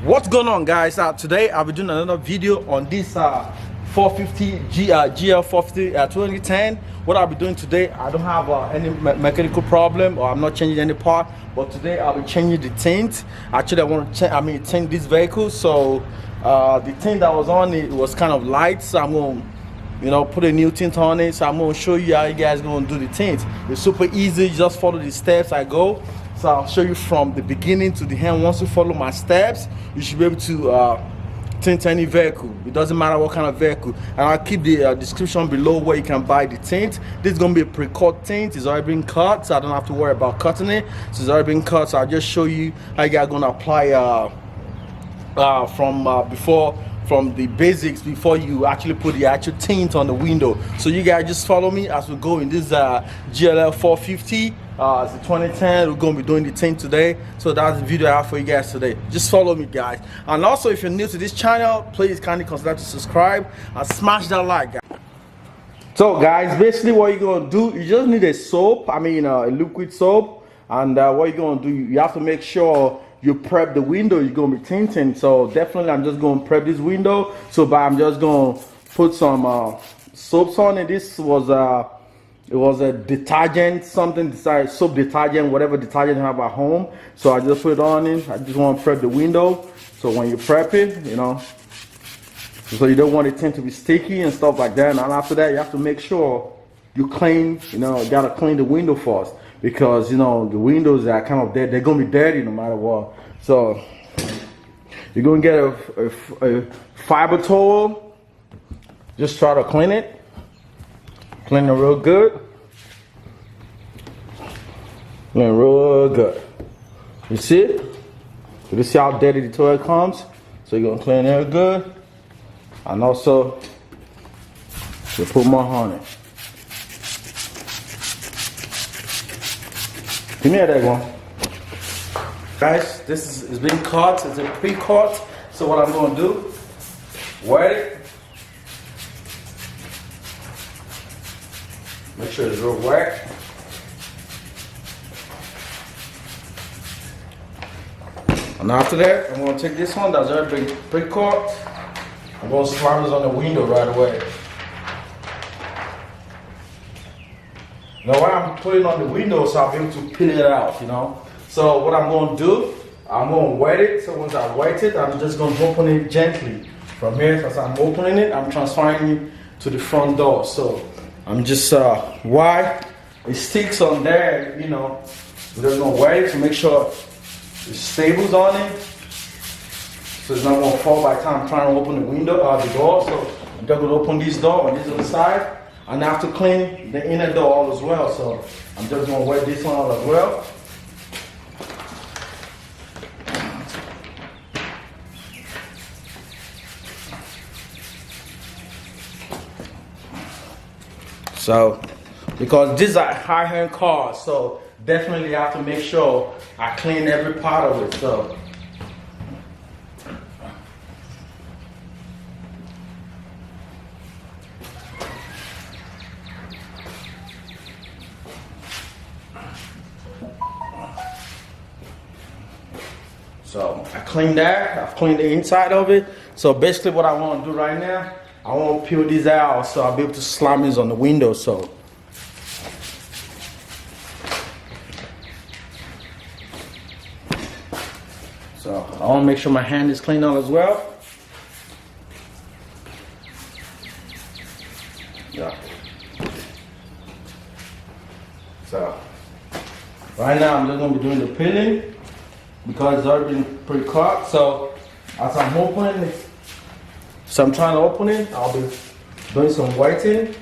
What's going on, guys? Today I'll be doing another video on this 450 GL450 2010. What I'll be doing today, I don't have any mechanical problem, or I'm not changing any part, but today I'll be changing the tint. Actually, I want to change this vehicle. So the tint that was on it was kind of light, so I'm going to put a new tint on it. So I'm going to show you how you guys going to do the tint. It's super easy. You just follow the steps I go. So I'll show you from the beginning to the end. Once you follow my steps, you should be able to tint any vehicle. It doesn't matter what kind of vehicle. And I'll keep the description below where you can buy the tint. This is going to be a pre-cut tint. It's already been cut, so I don't have to worry about cutting it. So it's already been cut, so I'll just show you how you guys are going to apply from the basics before you actually put the actual tint on the window. So you guys just follow me as we go in this GL450. It's the 2010. We're going to be doing the tint today. So that's the video I have for you guys today. Just follow me, guys. And also, if you're new to this channel, please kindly consider to subscribe and smash that like, guys. So guys, basically what you're going to do, you just need a soap, a liquid soap. And what you're going to do, you have to make sure you prep the window you're going to be tinting. So definitely I'm just going to prep this window. So I'm just going to put some soaps on it. This was it was a detergent, something, soap detergent, whatever detergent you have at home. So I just put it on it. I just want to prep the window. So when you prep it, so you don't want the tint to be sticky and stuff like that. And after that, you have to make sure you clean, you got to clean the window first. Because, the windows are kind of dead. They're going to be dirty no matter what. So you're going to get a fiber towel. Just try to clean it. Clean it real good. Clean it real good. You see it? You see how dirty the toilet comes? So you're going to clean it real good. And also, you put more on it. Give me that one. Guys, this is being cut. It's a pre-cut. So what I'm going to do, wet it. Make sure it's real wet. And after that, I'm going to take this one that's already been pre-cut. I'm going to slam this on the window right away. Now what I'm putting on the window, so I'll be able to peel it out, So what I'm going to do, I'm going to wet it. So once I wet it, I'm just going to open it gently. From here, as I'm opening it, I'm transferring it to the front door. So I'm just, why it sticks on there, we're just going to wet it to make sure it's stable on it. So it's not going to fall by the time I'm trying to open the window, the door. So I'm just going to open this door on this other side. And I have to clean the inner door as well. So I'm just going to wet this one out as well. So, because these are high-end cars, so definitely I have to make sure I clean every part of it. So I cleaned that. I've cleaned the inside of it. So basically what I want to do right now, I want to peel this out so I'll be able to slam this on the window. So I want to make sure my hand is clean out as well. Yeah. So right now I'm just going to be doing the peeling because it's already been pre-cut. So as I'm opening it, I'm trying to open it, I'll be doing some whiting.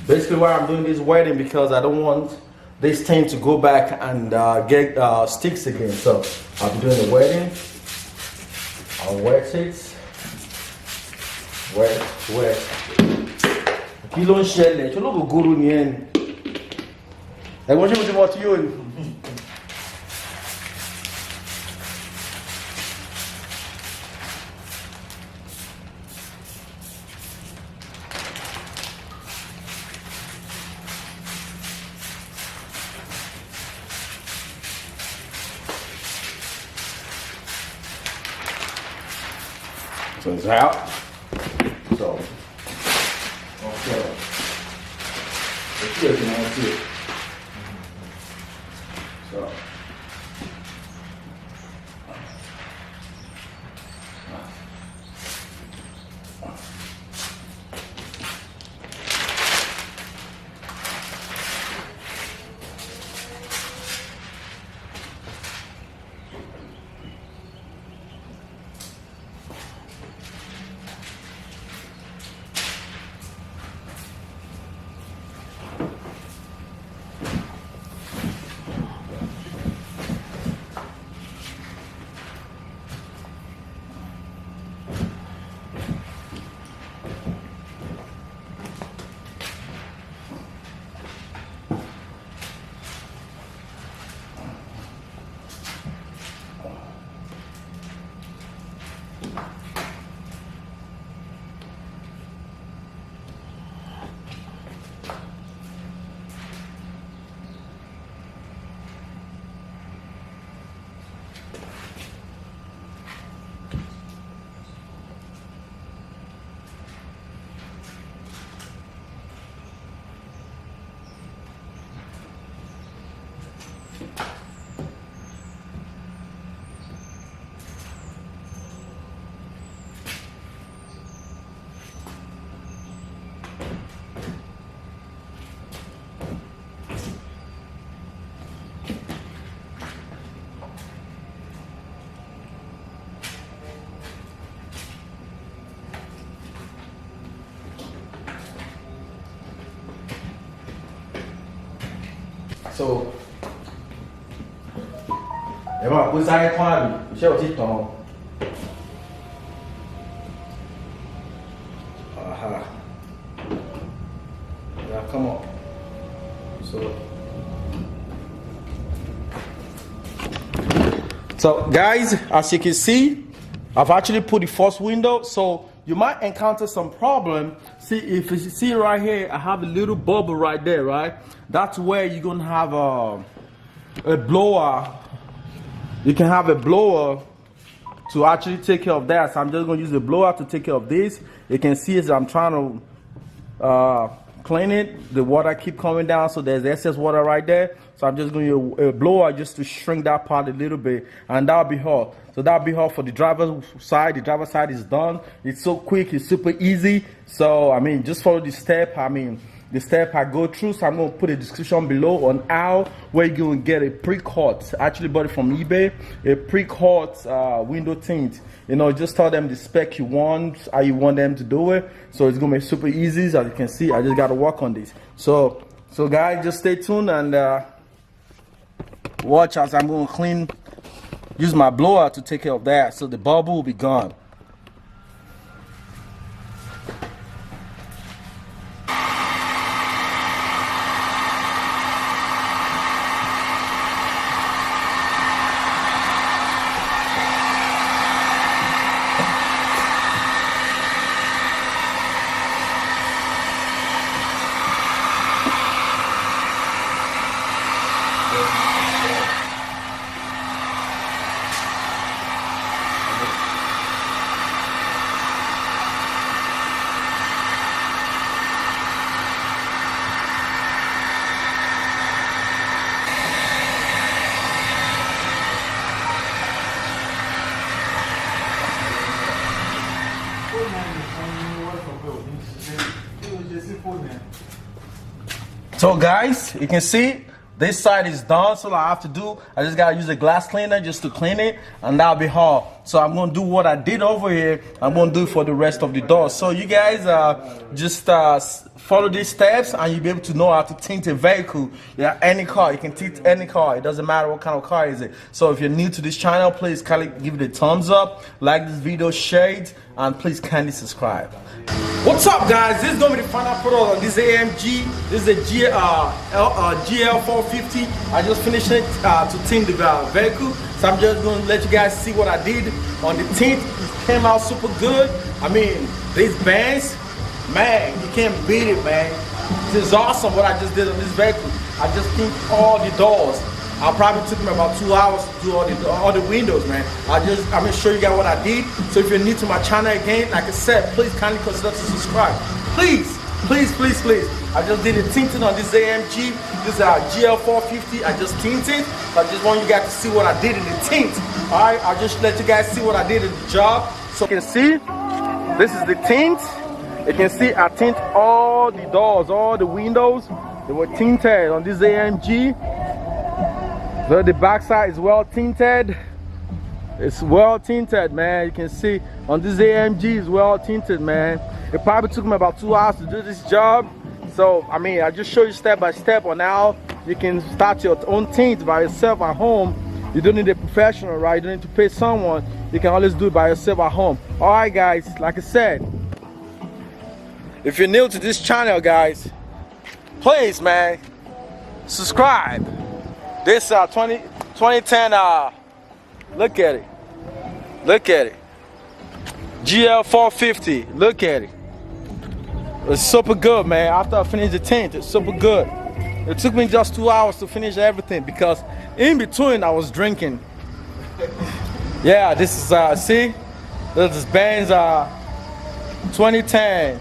Basically why I'm doing this whiting, because I don't want this thing to go back and get sticks again. So I'll be doing the whiting. I'll wet it. Wet. Kí ló ń ṣẹlẹ̀? Ṣé olóògùn gúrú ni ẹni? Ẹ̀gbọ́n ṣé mo ti mọ̀ tí yóò ní? So it's out. So, okay. Let's see if you want to see it. So. So, everyone, put side quality. Share what you talk. Yeah, come on. So, guys, as you can see, I've actually put the first window. So you might encounter some problem. See, if you see right here, I have a little bubble right there, right? That's where you're gonna have a blower. You can have a blower to actually take care of that. So I'm just gonna use the blower to take care of this. You can see as I'm trying to clean it, the water keep coming down, so there's excess water right there. So I'm just going to use a blower just to shrink that part a little bit, and that'll be all. So that'll be all for the driver's side. The driver's side is done. It's so quick, it's super easy. So I mean, just follow the step. I mean, the step I go through. So I'm going to put a description below on how where you're going to get a pre-cut. Actually bought it from eBay, a pre-cut window tint. You know, just tell them the spec you want, how you want them to do it. So it's gonna be super easy. As you can see, I just gotta work on this. So guys, just stay tuned and watch as I'm gonna use my blower to take care of that. So the bubble will be gone. So guys, you can see this side is done. So what I have to do, I just gotta use a glass cleaner just to clean it, and that'll be all. So I'm gonna do what I did over here. I'm gonna do it for the rest of the door. So you guys just follow these steps, and you'll be able to know how to tint a vehicle. Yeah, any car, you can tint any car. It doesn't matter what kind of car is it. So if you're new to this channel, please kindly give it a thumbs up, like this video, share it, and please kindly subscribe. What's up, guys? This is gonna be the final product on this AMG. This is a GL450. I just finished it to tint the vehicle. So I'm just gonna let you guys see what I did on the tint. It came out super good. I mean, these bands, man, you can't beat it, man. This is awesome what I just did on this vehicle. I just tint all the doors. I'll probably took me about 2 hours to do all the windows, man. I'm gonna show you guys what I did. So if you're new to my channel again, like I said, please kindly consider to subscribe. Please, please, please, please. I just did the tinting on this AMG. This is our GL450. I just tinted. I just want you guys to see what I did in the tint. All right, I'll just let you guys see what I did in the job. So you can see, this is the tint. You can see I tint all the doors, all the windows. They were tinted on this AMG. So the backside is well tinted. It's well tinted, man. You can see on this AMG is well tinted, man. It probably took me about 2 hours to do this job. So I mean, I just show you step by step on how you can start your own tint by yourself at home. You don't need a professional, right? You don't need to pay someone. You can always do it by yourself at home. All right, guys, like I said, if you're new to this channel, guys, please, man, subscribe. This 2010, look at it. Look at it. GL450, look at it. It's super good, man. After I finished the tint, it's super good. It took me just 2 hours to finish everything because in between I was drinking. Yeah, this is, see? This is Benz 2010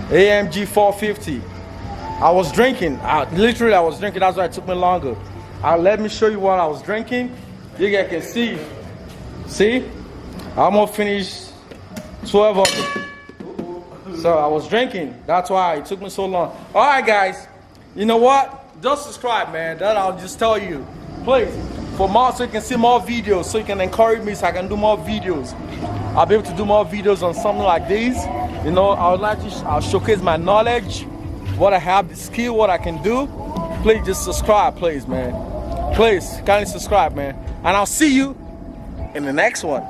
AMG 450. I was drinking. Literally, I was drinking. That's why it took me longer. Let me show you what I was drinking. You guys can see. See? I'm gonna finish 12 of them. So I was drinking. That's why it took me so long. All right, guys. You know what? Just subscribe, man. That I'll just tell you. Please, for more, so you can see more videos, so you can encourage me, so I can do more videos. I'll be able to do more videos on something like this. You know, I would like to I'll showcase my knowledge, what I have, the skill, what I can do. Please just subscribe, please, man. Please, kindly subscribe, man. And I'll see you in the next one.